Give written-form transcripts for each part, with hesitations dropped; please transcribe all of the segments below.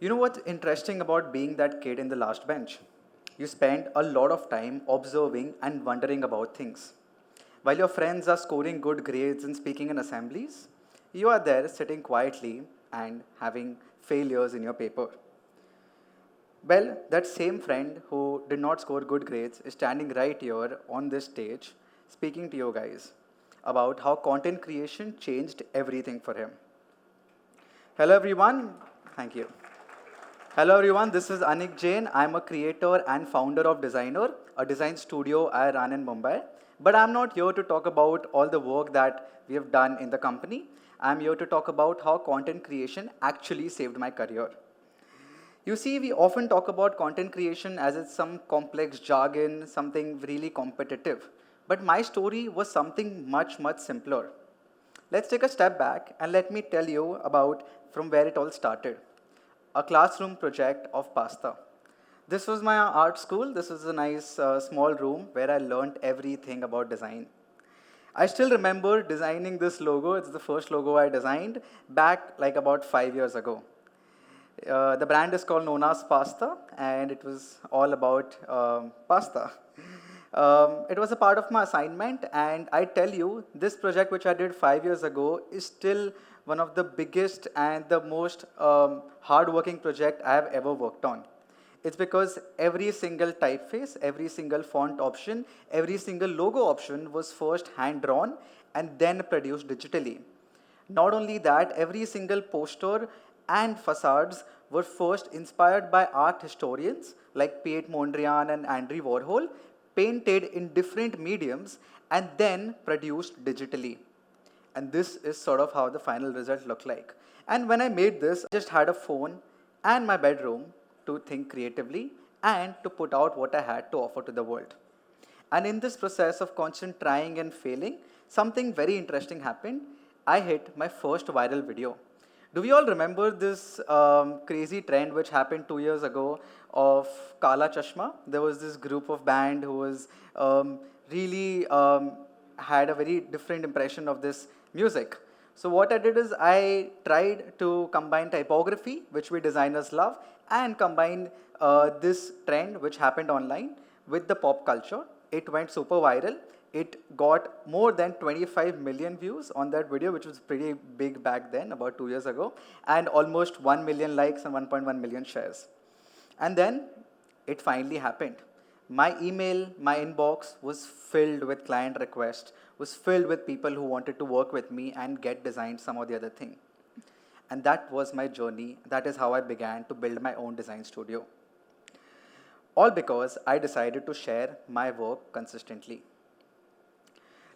You know what's interesting about being that kid in the last bench? You spend a lot of time observing and wondering about things. While your friends are scoring good grades and speaking in assemblies, you are there sitting quietly and having failures in your paper. Well, that same friend who did not score good grades is standing right here on this stage speaking to you guys about how content creation changed everything for him. Hello, everyone. Thank you. Hello everyone, this is Anik Jain. I'm a creator and founder of Designer, a design studio I run in Mumbai. But I'm not here to talk about all the work that we have done in the company. I'm here to talk about how content creation actually saved my career. You see, we often talk about content creation as it's some complex jargon, something really competitive. But my story was something much, much simpler. Let's take a step back and let me tell you about from where it all started. A classroom project of pasta. This was my art school. This was a nice small room where I learned everything about design. I still remember designing this logo. It's the first logo I designed back like about 5 years ago. The brand is called Nona's Pasta, and it was all about pasta. It was a part of my assignment, and I tell you, this project which I did 5 years ago is still one of the biggest and the most hard-working project I have ever worked on. It's because every single typeface, every single font option, every single logo option was first hand-drawn and then produced digitally. Not only that, every single poster and facades were first inspired by art historians like Piet Mondrian and Andy Warhol, painted in different mediums and then produced digitally. And this is sort of how the final result looked like. And when I made this, I just had a phone and my bedroom to think creatively and to put out what I had to offer to the world. And in this process of constant trying and failing, something very interesting happened. I hit my first viral video. Do we all remember this crazy trend which happened 2 years ago of Kala Chashma? There was this group of band who was really had a very different impression of this music. So what I did is I tried to combine typography, which we designers love, and combine this trend which happened online with the pop culture. It went super viral. It got more than 25 million views on that video, which was pretty big back then, about 2 years ago, and almost 1 million likes and 1.1 million shares. And then it finally happened. My email, my inbox was filled with client requests, was filled with people who wanted to work with me and get designed some or the other thing. And that was my journey. That is how I began to build my own design studio. All because I decided to share my work consistently.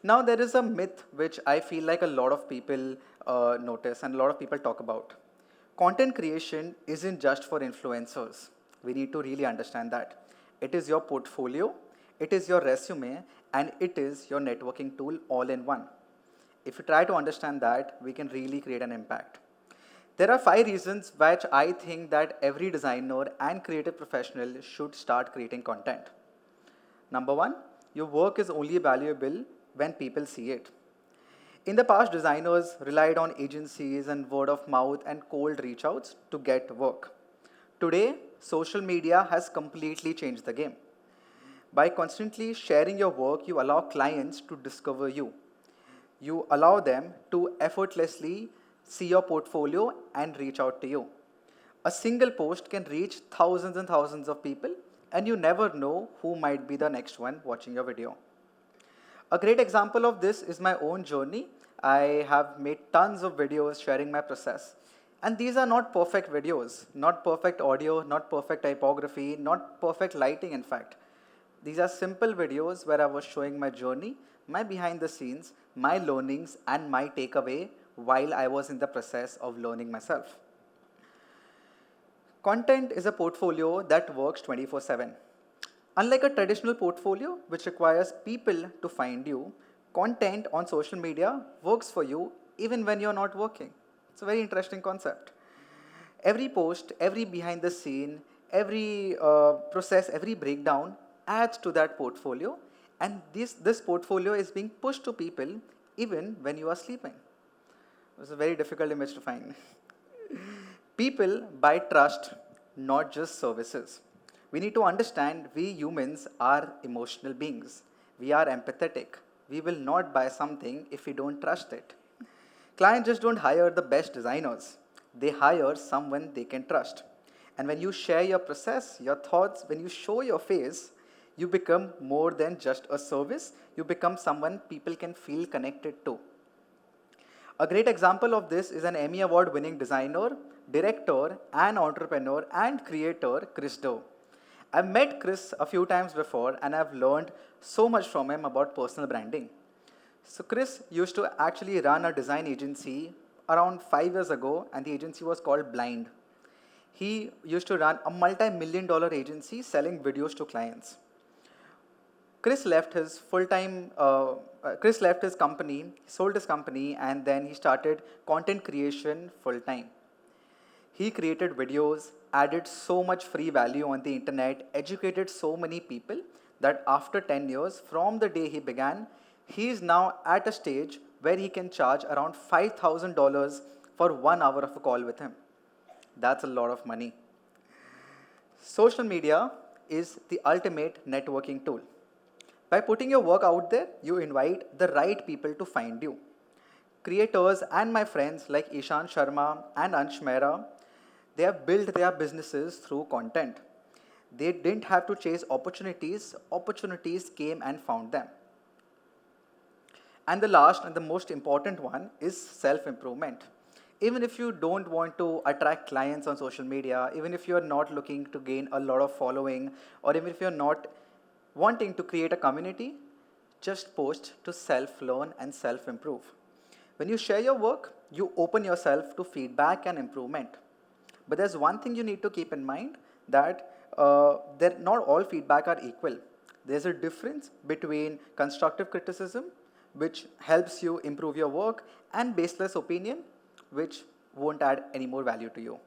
Now, there is a myth which I feel like a lot of people notice and a lot of people talk about. Content creation isn't just for influencers. We need to really understand that. It is your portfolio, it is your resume, and it is your networking tool all in one. If you try to understand that, we can really create an impact. There are 5 reasons which I think that every designer and creative professional should start creating content. Number 1, your work is only valuable when people see it. In the past, designers relied on agencies and word of mouth and cold reach outs to get work. Today, social media has completely changed the game. By constantly sharing your work, you allow clients to discover you. You allow them to effortlessly see your portfolio and reach out to you. A single post can reach thousands and thousands of people, and you never know who might be the next one watching your video. A great example of this is my own journey. I have made tons of videos sharing my process. And these are not perfect videos, not perfect audio, not perfect typography, not perfect lighting, in fact. These are simple videos where I was showing my journey, my behind the scenes, my learnings, and my takeaway while I was in the process of learning myself. Content is a portfolio that works 24/7. Unlike a traditional portfolio, which requires people to find you, content on social media works for you even when you're not working. It's a very interesting concept. Every post, every behind the scene, every process, every breakdown adds to that portfolio, and this portfolio is being pushed to people even when you are sleeping. It's a very difficult image to find. People buy trust, not just services. We need to understand we humans are emotional beings. We are empathetic. We will not buy something if we don't trust it. Clients just don't hire the best designers. They hire someone they can trust. And when you share your process, your thoughts, when you show your face, you become more than just a service. You become someone people can feel connected to. A great example of this is an Emmy Award winning designer, director, and entrepreneur and creator, Chris Do. I've met Chris a few times before and I've learned so much from him about personal branding. So, Chris used to actually run a design agency around 5 years ago, and the agency was called Blind. He used to run a multi-million-dollar agency selling videos to clients. Chris left his Chris left his company, sold his company, and then he started content creation full time. He created videos, added so much free value on the internet, educated so many people that after 10 years, from the day he began, he is now at a stage where he can charge around $5,000 for 1 hour of a call with him. That's a lot of money. Social media is the ultimate networking tool. By putting your work out there, you invite the right people to find you. Creators and my friends like Ishan Sharma and Ansh Mehra, they have built their businesses through content. They didn't have to chase opportunities, opportunities came and found them. And the last and the most important one is self-improvement. Even if you don't want to attract clients on social media, even if you're not looking to gain a lot of following, or even if you're not wanting to create a community, just post to self-learn and self-improve. When you share your work, you open yourself to feedback and improvement. But there's one thing you need to keep in mind that not all feedback are equal. There's a difference between constructive criticism, which helps you improve your work, and baseless opinion, which won't add any more value to you.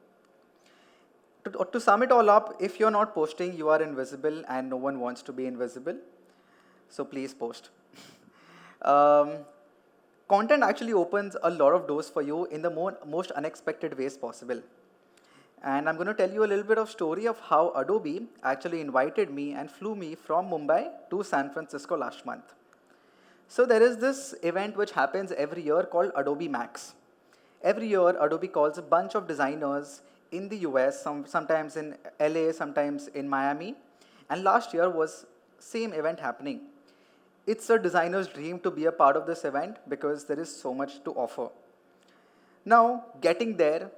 To sum it all up, if you're not posting, you are invisible and no one wants to be invisible. So please post. Content actually opens a lot of doors for you in the most unexpected ways possible. And I'm going to tell you a little bit of story of how Adobe actually invited me and flew me from Mumbai to San Francisco last month. So there is this event which happens every year called Adobe Max. Every year, Adobe calls a bunch of designers in the US, sometimes in LA, sometimes in Miami. And last year was same event happening. It's a designer's dream to be a part of this event because there is so much to offer. Now, getting there,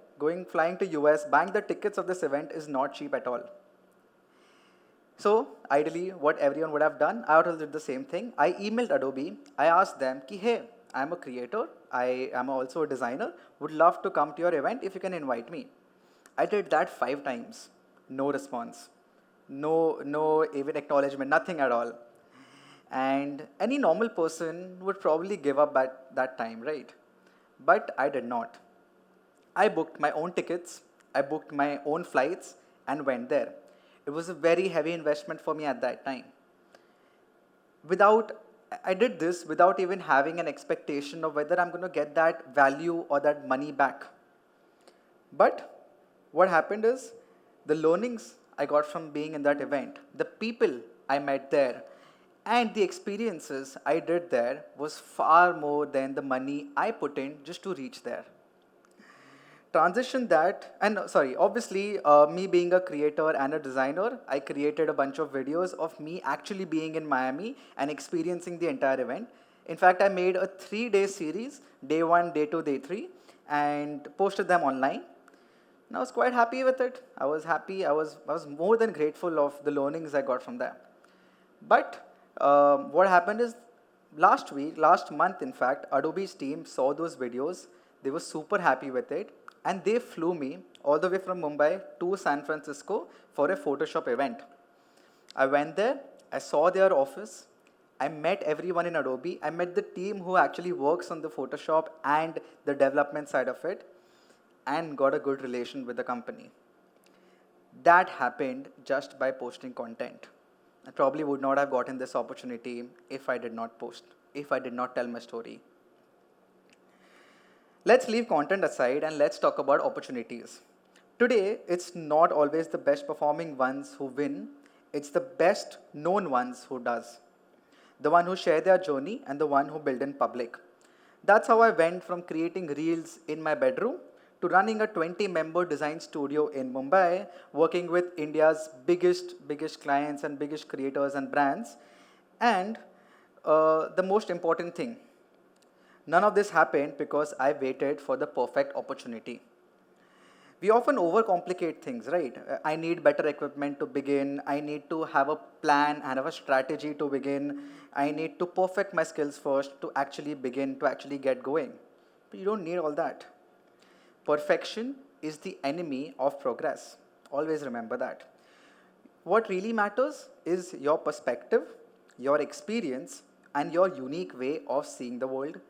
flying to US, buying the tickets of this event is not cheap at all. So, ideally, what everyone would have done, I also did the same thing. I emailed Adobe. I asked them, hey, I'm a creator. I am also a designer. Would love to come to your event if you can invite me. I did that 5 times. No response. No even acknowledgement, nothing at all. And any normal person would probably give up at that time, right? But I did not. I booked my own tickets, I booked my own flights, and went there. It was a very heavy investment for me at that time. I did this without even having an expectation of whether I'm going to get that value or that money back. But what happened is, the learnings I got from being in that event, the people I met there, and the experiences I did there was far more than the money I put in just to reach there. Obviously, me being a creator and a designer, I created a bunch of videos of me actually being in Miami and experiencing the entire event. In fact, I made a 3-day series, day 1, day 2, day 3, and posted them online. And I was quite happy with it. I was happy. I was more than grateful of the learnings I got from that. But what happened is, last month, in fact, Adobe's team saw those videos. They were super happy with it. And they flew me all the way from Mumbai to San Francisco for a Photoshop event. I went there, I saw their office, I met everyone in Adobe, I met the team who actually works on the Photoshop and the development side of it, and got a good relation with the company. That happened just by posting content. I probably would not have gotten this opportunity if I did not post, if I did not tell my story. Let's leave content aside and let's talk about opportunities. Today, it's not always the best performing ones who win, it's the best known ones who does. The one who share their journey and the one who build in public. That's how I went from creating reels in my bedroom to running a 20-member design studio in Mumbai, working with India's biggest clients and biggest creators and brands. And the most important thing, none of this happened because I waited for the perfect opportunity. We often overcomplicate things, right? I need better equipment to begin. I need to have a plan and have a strategy to begin. I need to perfect my skills first to actually begin, to actually get going. But you don't need all that. Perfection is the enemy of progress. Always remember that. What really matters is your perspective, your experience, and your unique way of seeing the world.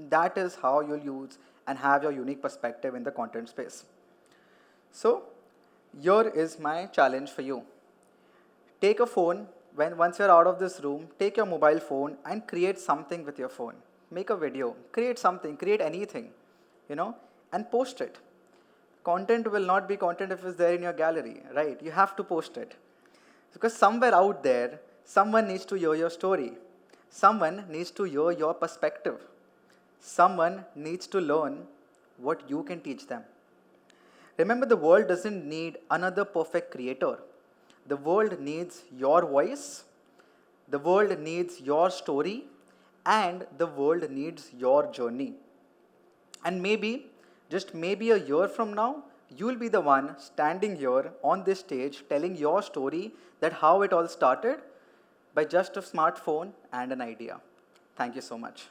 That is how you'll use and have your unique perspective in the content space. So, here is my challenge for you. Take a phone, once you're out of this room, take your mobile phone and create something with your phone. Make a video, create something, create anything, and post it. Content will not be content if it's there in your gallery, right? You have to post it. Because somewhere out there, someone needs to hear your story. Someone needs to hear your perspective. Someone needs to learn what you can teach them. Remember, the world doesn't need another perfect creator. The world needs your voice, the world needs your story, and the world needs your journey. And maybe, just maybe a year from now, you'll be the one standing here on this stage telling your story, that how it all started by just a smartphone and an idea. Thank you so much.